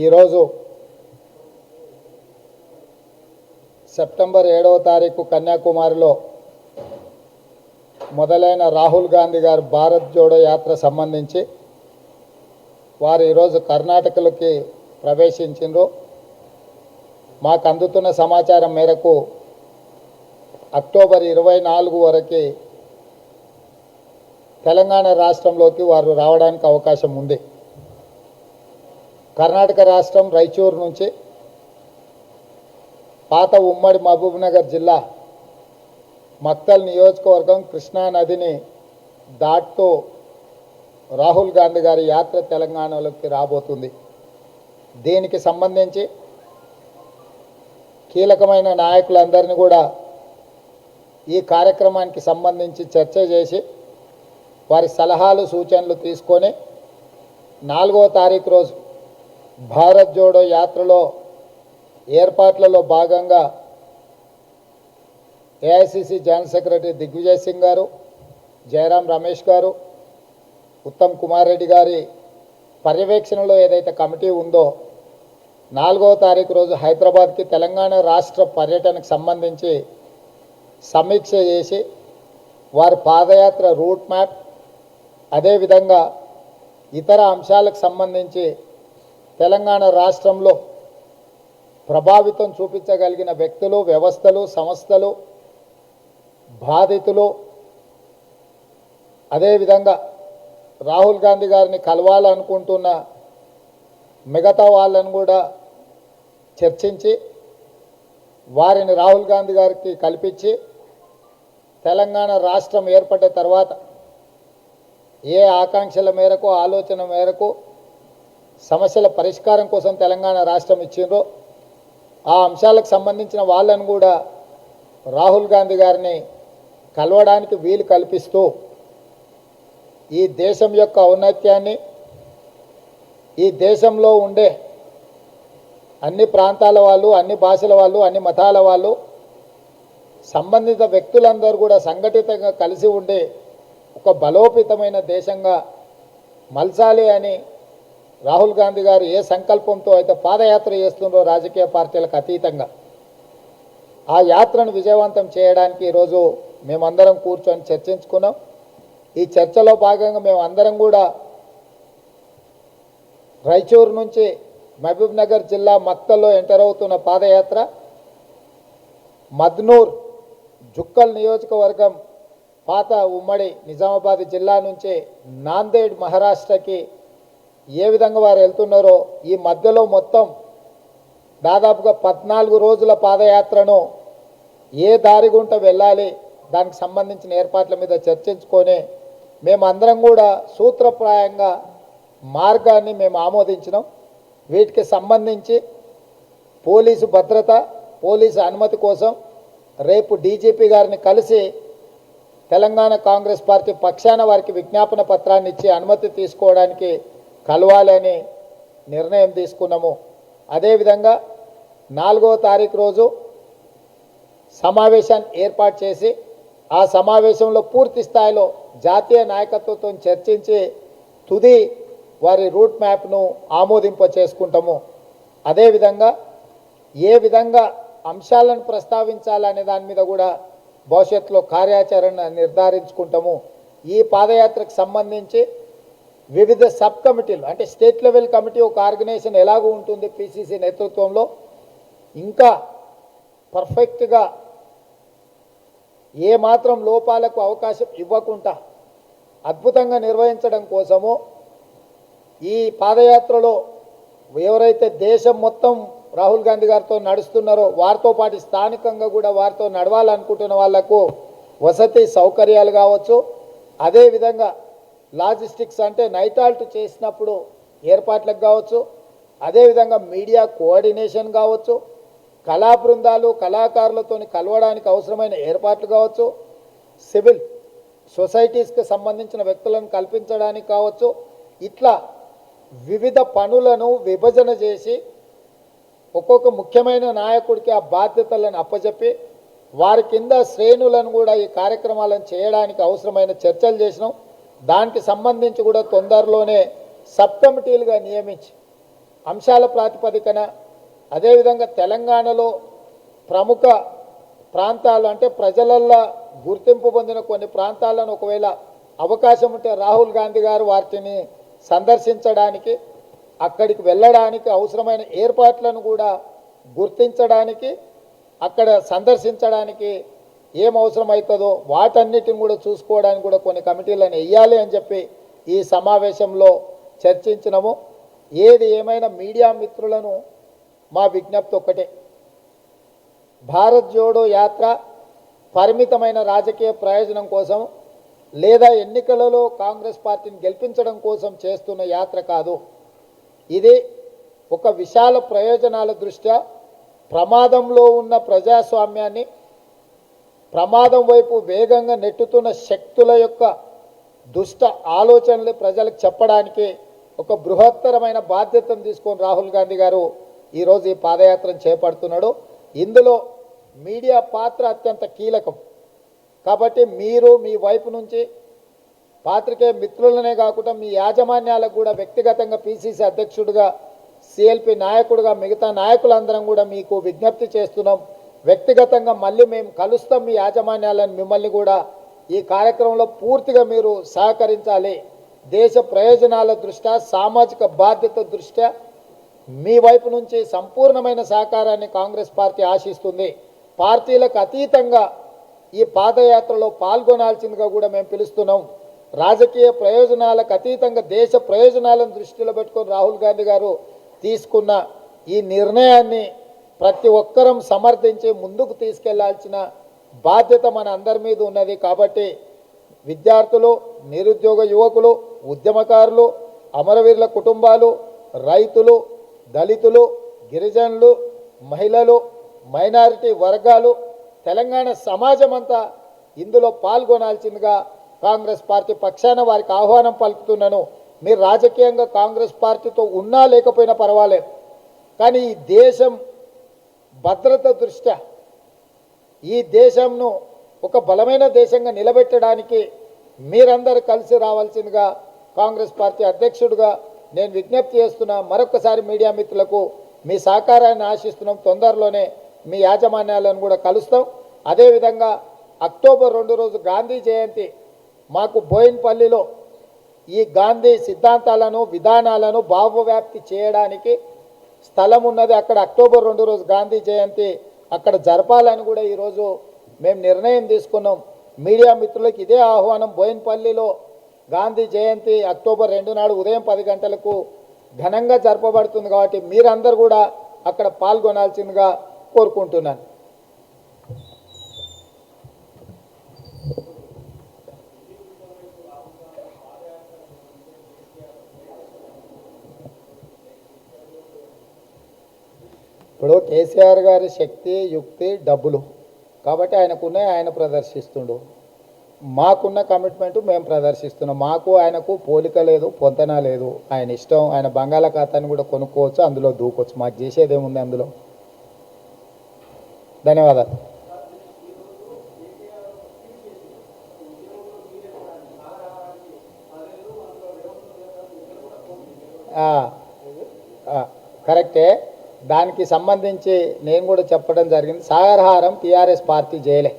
ఈరోజు సెప్టెంబర్ 7వ తారీఖు కన్యాకుమారిలో మొదలైన రాహుల్ గాంధీ గారి భారత్ జోడో యాత్ర సంబంధించి వారు ఈరోజు కర్ణాటకలోకి ప్రవేశించారు. మాకు అందుతున్న సమాచారం మేరకు అక్టోబర్ 24 వరకు తెలంగాణ రాష్ట్రంలోకి వారు రావడానికి అవకాశం ఉంది. కర్ణాటక రాష్ట్రం రాయచూరు నుంచి పాత ఉమ్మడి మహబూబ్నగర్ జిల్లా మక్తల్ నియోజకవర్గం కృష్ణా నదిని దాటుతూ రాహుల్ గాంధీ గారి యాత్ర తెలంగాణలోకి రాబోతుంది. దీనికి సంబంధించి కీలకమైన నాయకులందరినీ కూడా ఈ కార్యక్రమానికి సంబంధించి చర్చ చేసి వారి సలహాలు సూచనలు తీసుకొని 4వ తారీఖు రోజు భారత్ జోడో యాత్రలో ఏర్పాట్లలో భాగంగా AICC general secretary Digvijay Singh గారు, జయరాం రమేష్ గారు, ఉత్తమ్ కుమార్ రెడ్డి గారి పర్యవేక్షణలో ఏదైతే కమిటీ ఉందో 4వ తారీఖు రోజు హైదరాబాద్కి తెలంగాణ రాష్ట్ర పర్యటనకు సంబంధించి సమీక్ష చేసి వారి పాదయాత్ర రూట్ మ్యాప్, అదేవిధంగా ఇతర అంశాలకు సంబంధించి తెలంగాణ రాష్ట్రంలో ప్రభావితం చూపించగలిగిన వ్యక్తులు, వ్యవస్థలు, సంస్థలు, బాధితులు, అదేవిధంగా రాహుల్ గాంధీ గారిని కలవాలనుకుంటున్న మిగతా వాళ్ళను కూడా చర్చించి వారిని రాహుల్ గాంధీ గారికి కల్పించి తెలంగాణ రాష్ట్రం ఏర్పడ్డ తర్వాత ఏ ఆకాంక్షల మేరకు, ఆలోచన మేరకు సమస్యల పరిష్కారం కోసం తెలంగాణ రాష్ట్రం ఇచ్చిండ్రో ఆ అంశాలకు సంబంధించిన వాళ్ళను కూడా రాహుల్ గాంధీ గారిని కలవడానికి వీలు కల్పిస్తూ ఈ దేశం యొక్క ఔన్నత్యాన్ని, ఈ దేశంలో ఉండే అన్ని ప్రాంతాల వాళ్ళు, అన్ని భాషల వాళ్ళు, అన్ని మతాల వాళ్ళు, సంబంధిత వ్యక్తులందరూ కూడా సంఘటితంగా కలిసి ఉండే ఒక బలోపేతమైన దేశంగా మలచాలి అని రాహుల్ గాంధీ గారు ఏ సంకల్పంతో అయితే పాదయాత్ర చేస్తుందో రాజకీయ పార్టీలకు అతీతంగా ఆ యాత్రను విజయవంతం చేయడానికి ఈరోజు మేమందరం కూర్చొని చర్చించుకున్నాం. ఈ చర్చలో భాగంగా మేమందరం కూడా రాయచూరు నుంచి మహబూబ్నగర్ జిల్లా మక్తల్లో ఎంటర్ అవుతున్న పాదయాత్ర మద్నూర్ జుక్కల్ నియోజకవర్గం పాత ఉమ్మడి నిజామాబాద్ జిల్లా నుంచి నాందేడ్ మహారాష్ట్రకి ఏ విధంగా వారు వెళ్తున్నారో ఈ మధ్యలో మొత్తం దాదాపుగా 14 రోజుల పాదయాత్రను ఏ దారి గుంట వెళ్ళాలి దానికి సంబంధించిన ఏర్పాట్ల మీద చర్చించుకొని మేమందరం కూడా సూత్రప్రాయంగా మార్గాన్ని మేము ఆమోదించినాం. వీటికి సంబంధించి పోలీసు భద్రత, పోలీసు అనుమతి కోసం రేపు డీజీపీ గారిని కలిసి తెలంగాణ కాంగ్రెస్ పార్టీ పక్షాన వారికి విజ్ఞాపన పత్రాన్ని ఇచ్చి అనుమతి తీసుకోవడానికి కలవాలని నిర్ణయం తీసుకున్నాము. అదేవిధంగా 4వ తారీఖు రోజు సమావేశాన్ని ఏర్పాటు చేసి ఆ సమావేశంలో పూర్తి స్థాయిలో జాతీయ నాయకత్వంతో చర్చించి తుది వారి రూట్ మ్యాప్ను ఆమోదింప చేసుకుంటాము. అదేవిధంగా ఏ విధంగా అంశాలను ప్రస్తావించాలనే దాని మీద కూడా భవిష్యత్తులో కార్యాచరణ నిర్ధారించుకుంటాము. ఈ పాదయాత్రకు సంబంధించి వివిధ సబ్ కమిటీలు, అంటే స్టేట్ లెవెల్ కమిటీ ఒక ఆర్గనైజేషన్ ఎలాగూ ఉంటుంది పిసిసి నేతృత్వంలో, ఇంకా పర్ఫెక్ట్గా ఏమాత్రం లోపాలకు అవకాశం ఇవ్వకుండా అద్భుతంగా నిర్వహించడం కోసము ఈ పాదయాత్రలో ఎవరైతే దేశం మొత్తం రాహుల్ గాంధీ గారితో నడుస్తున్నారో వారితో పాటు స్థానికంగా కూడా వారితో నడవాలనుకుంటున్న వాళ్లకు వసతి సౌకర్యాలు కావచ్చు, అదేవిధంగా లాజిస్టిక్స్ అంటే నైట్ హాల్ట్ చేసినప్పుడు ఏర్పాట్లకు కావచ్చు, అదేవిధంగా మీడియా కోఆర్డినేషన్ కావచ్చు, కళా బృందాలు కళాకారులతో కలవడానికి అవసరమైన ఏర్పాట్లు కావచ్చు, సివిల్ సొసైటీస్కి సంబంధించిన వ్యక్తులను కల్పించడానికి కావచ్చు, ఇట్లా వివిధ పనులను విభజన చేసి ఒక్కొక్క ముఖ్యమైన నాయకుడికి ఆ బాధ్యతలను అప్పచెప్పి వారి కింద శ్రేణులను కూడా ఈ కార్యక్రమాలను చేయడానికి అవసరమైన చర్చలు చేసినాం. దానికి సంబంధించి కూడా తొందరలోనే సబ్ కమిటీలుగా నియమించి అంశాల ప్రాతిపదికన అదేవిధంగా తెలంగాణలో ప్రముఖ ప్రాంతాలు అంటే ప్రజలల్లో గుర్తింపు పొందిన కొన్ని ప్రాంతాలను ఒకవేళ అవకాశం ఉంటే రాహుల్ గాంధీ గారు వాటిని సందర్శించడానికి అక్కడికి వెళ్ళడానికి అవసరమైన ఏర్పాట్లను కూడా గుర్తించడానికి అక్కడ సందర్శించడానికి ఏం అవసరమవుతుందో వాటన్నిటిని కూడా చూసుకోవడానికి కూడా కొన్ని కమిటీలను వేయాలి అని చెప్పి ఈ సమావేశంలో చర్చించినాము. ఏది ఏమైనా మీడియా మిత్రులను మా విజ్ఞప్తి ఒక్కటే, భారత్ జోడో యాత్ర పరిమితమైన రాజకీయ ప్రయోజనం కోసం లేదా ఎన్నికలలో కాంగ్రెస్ పార్టీని గెలిపించడం కోసం చేస్తున్న యాత్ర కాదు. ఇది ఒక విశాల ప్రయోజనాల దృష్ట్యా ప్రమాదంలో ఉన్న ప్రజాస్వామ్యాన్ని ప్రమాదం వైపు వేగంగా నెట్టుతున్న శక్తుల యొక్క దుష్ట ఆలోచనలు ప్రజలకు చెప్పడానికి ఒక బృహత్తరమైన బాధ్యతను తీసుకొని రాహుల్ గాంధీ గారు ఈరోజు ఈ పాదయాత్రను చేపడుతున్నాడు. ఇందులో మీడియా పాత్ర అత్యంత కీలకం. కాబట్టి మీరు మీ వైపు నుంచి పాత్రికేయ మిత్రులనే కాకుండా మీ యాజమాన్యాలకు కూడా వ్యక్తిగతంగా పిసిసి అధ్యక్షుడిగా సిఎల్పి నాయకుడిగా మిగతా నాయకులందరం కూడా మీకు విజ్ఞప్తి చేస్తున్నాం. వ్యక్తిగతంగా మళ్ళీ మేము కలుస్తాం మీ యాజమాన్యాలను, మిమ్మల్ని కూడా ఈ కార్యక్రమంలో పూర్తిగా మీరు సహకరించాలి. దేశ ప్రయోజనాల దృష్ట్యా సామాజిక బాధ్యత దృష్ట్యా మీ వైపు నుంచి సంపూర్ణమైన సహకారాన్ని కాంగ్రెస్ పార్టీ ఆశిస్తుంది. పార్టీలకు అతీతంగా ఈ పాదయాత్రలో పాల్గొనాల్సిందిగా కూడా మేము పిలుస్తున్నాం. రాజకీయ ప్రయోజనాలకు అతీతంగా దేశ ప్రయోజనాలను దృష్టిలో పెట్టుకొని రాహుల్ గాంధీ గారు తీసుకున్న ఈ నిర్ణయాన్ని ప్రతి ఒక్కరం సమర్థించి ముందుకు తీసుకెళ్లాల్సిన బాధ్యత మన అందరి మీద ఉన్నది. కాబట్టి విద్యార్థులు, నిరుద్యోగ యువకులు, ఉద్యమకారులు, అమరవీరుల కుటుంబాలు, రైతులు, దళితులు, గిరిజనులు, మహిళలు, మైనారిటీ వర్గాలు, తెలంగాణ సమాజం అంతా ఇందులో పాల్గొనాల్సిందిగా కాంగ్రెస్ పార్టీ పక్షాన వారికి ఆహ్వానం పలుకుతున్నాను. మీరు రాజకీయంగా కాంగ్రెస్ పార్టీతో ఉన్నా లేకపోయినా పర్వాలేదు, కానీ ఈ దేశం భద్రత దృష్ట్యా ఈ దేశంను ఒక బలమైన దేశంగా నిలబెట్టడానికి మీరందరూ కలిసి రావాల్సిందిగా కాంగ్రెస్ పార్టీ అధ్యక్షుడిగా నేను విజ్ఞప్తి చేస్తున్నా. మరొకసారి మీడియా మిత్రులకు మీ సహకారాన్ని ఆశిస్తున్నాం. తొందరలోనే మీ యాజమాన్యాలను కూడా కలుస్తాం. అదేవిధంగా అక్టోబర్ 2 రోజు గాంధీ జయంతి మాకు బోయిన్పల్లిలో ఈ గాంధీ సిద్ధాంతాలను విధానాలను భావవ్యాప్తి చేయడానికి స్థలం ఉన్నది. అక్కడ అక్టోబర్ 2 రోజు గాంధీ జయంతి అక్కడ జరపాలని కూడా ఈరోజు మేము నిర్ణయం తీసుకున్నాం. మీడియా మిత్రులకు ఇదే ఆహ్వానం. బోయిన్పల్లిలో గాంధీ జయంతి అక్టోబర్ 2 నాడు ఉదయం 10 గంటలకు ఘనంగా జరపబడుతుంది. కాబట్టి మీరందరూ కూడా అక్కడ పాల్గొనాల్సిందిగా కోరుకుంటున్నాను. ఇప్పుడు కేసీఆర్ గారి శక్తి, యుక్తి, డబ్బులు కాబట్టి ఆయనకున్నాయి, ఆయన ప్రదర్శిస్తుండు. మాకున్న కమిట్మెంటు మేము ప్రదర్శిస్తున్నాం. మాకు ఆయనకు పోలిక లేదు, పొంతన లేదు. ఆయన ఇష్టం. ఆయన బంగాళాఖాతాన్ని కూడా కొనుక్కోవచ్చు, అందులో దూకొచ్చు. మాకు చేసేదేముంది అందులో. ధన్యవాదాలు. కరెక్టే. దానికి సంబంధించి నేను కూడా చెప్పడం జరిగింది. సాగరహారం టీఆర్ఎస్ పార్టీ చేయలే,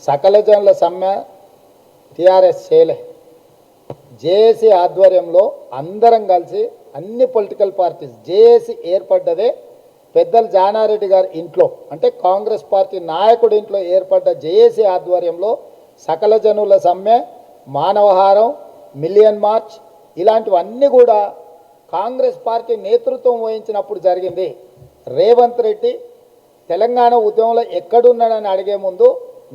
సకల జనుల సమ్మె టీఆర్ఎస్ చేయలే. జేఏసీ ఆధ్వర్యంలో అందరం కలిసి అన్ని పొలిటికల్ పార్టీస్ జేఏసీ ఏర్పడ్డదే పెద్దలు జానారెడ్డి గారి ఇంట్లో, అంటే కాంగ్రెస్ పార్టీ నాయకుడి ఇంట్లో ఏర్పడ్డ జేఏసీ ఆధ్వర్యంలో సకల జనుల సమ్మె, మానవహారం, మిలియన్ మార్చ్ ఇలాంటివన్నీ కూడా కాంగ్రెస్ పార్టీ నేతృత్వం వహించినప్పుడు జరిగింది. రేవంత్ రెడ్డి తెలంగాణ ఉద్యమంలో ఎక్కడున్నాడని అడిగే ముందు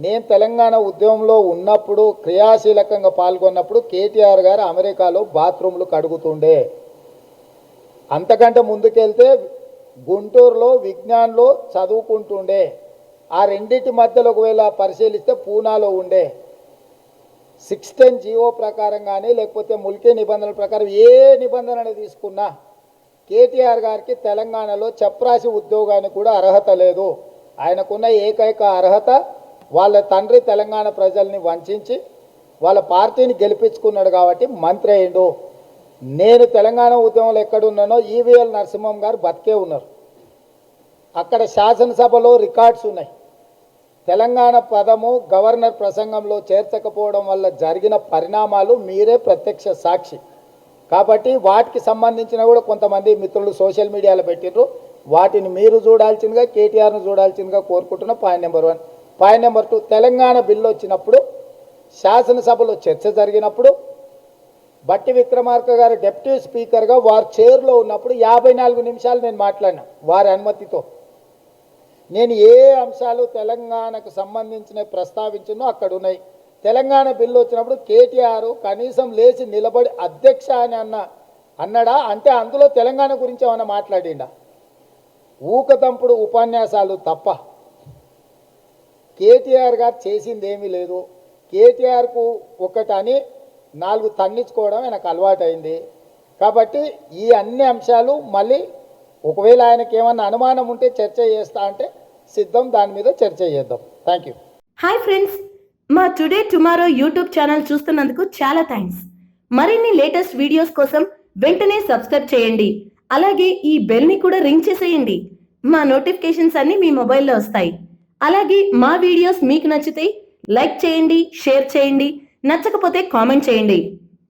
నేను తెలంగాణ ఉద్యమంలో ఉన్నప్పుడు క్రియాశీలకంగా పాల్గొన్నప్పుడు కేటీఆర్ గారు అమెరికాలో బాత్రూమ్లు కడుగుతుండే. అంతకంటే ముందుకెళ్తే గుంటూరులో విజ్ఞాన్లో చదువుకుంటుండే. ఆ రెండింటి మధ్యలో ఒకవేళ పరిశీలిస్తే పూనాలో ఉండే. 610 జీవో ప్రకారం కానీ లేకపోతే ముల్కీ నిబంధనల ప్రకారం ఏ నిబంధన తీసుకున్నా కేటీఆర్ గారికి తెలంగాణలో చప్రాసి ఉద్యోగానికి కూడా అర్హత లేదు. ఆయనకున్న ఏకైక అర్హత వాళ్ళ తండ్రి తెలంగాణ ప్రజల్ని వంచి వాళ్ళ పార్టీని గెలిపించుకున్నాడు కాబట్టి మంత్రి అయ్యిండు. నేను తెలంగాణ ఉద్యమంలో ఎక్కడున్నానో ఈవీఎల్ నరసింహం గారు బతికే ఉన్నారు. అక్కడ శాసనసభలో రికార్డ్స్ ఉన్నాయి. తెలంగాణ పదము గవర్నర్ ప్రసంగంలో చేర్చకపోవడం వల్ల జరిగిన పరిణామాలు మీరే ప్రత్యక్ష సాక్షి. కాబట్టి వాటికి సంబంధించిన కూడా కొంతమంది మిత్రులు సోషల్ మీడియాలో పెట్టిండ్రు. వాటిని మీరు చూడాల్సిందిగా, కేటీఆర్ను చూడాల్సిందిగా కోరుకుంటున్న point number 1. Point number 2, Telangana bill వచ్చినప్పుడు శాసనసభలో చర్చ జరిగినప్పుడు బట్టి విక్రమార్క గారు డిప్యూటీ స్పీకర్గా వారు చైర్లో ఉన్నప్పుడు 54 నిమిషాలు నేను మాట్లాడినా వారి అనుమతితో. నేను ఏ అంశాలు తెలంగాణకు సంబంధించిన ప్రస్తావించినో అక్కడ ఉన్నాయి. తెలంగాణ బిల్లు వచ్చినప్పుడు కేటీఆర్ కనీసం లేచి నిలబడి అధ్యక్ష అని అన్నాడా అంటే అందులో తెలంగాణ గురించి ఏమైనా మాట్లాడిండా? ఊకతంపుడు ఉపన్యాసాలు తప్ప కేటీఆర్ గారు చేసింది ఏమీ లేదు. కేటీఆర్కు ఒకటని 4 తన్నించుకోవడం నాకు అలవాటైంది. కాబట్టి ఈ అన్ని అంశాలు మళ్ళీ ఒకవేళ ఆయనకి ఏమన్నా అనుమానం ఉంటే చర్చ చేస్తా అంటే సిద్ధం, దాని మీద చర్చ చేద్దాం. Thank you. హాయ్ ఫ్రెండ్స్, మా టుడే టుమారో యూట్యూబ్ ఛానల్ చూస్తున్నందుకు చాలా థ్యాంక్స్. మరిన్ని లేటెస్ట్ వీడియోస్ కోసం వెంటనే సబ్స్క్రైబ్ చేయండి. అలాగే ఈ బెల్ని కూడా రింగ్ చేసేయండి. మా నోటిఫికేషన్స్ అన్ని మీ మొబైల్లో వస్తాయి. అలాగే మా వీడియోస్ మీకు నచ్చితే లైక్ చేయండి, షేర్ చేయండి, నచ్చకపోతే కామెంట్ చేయండి.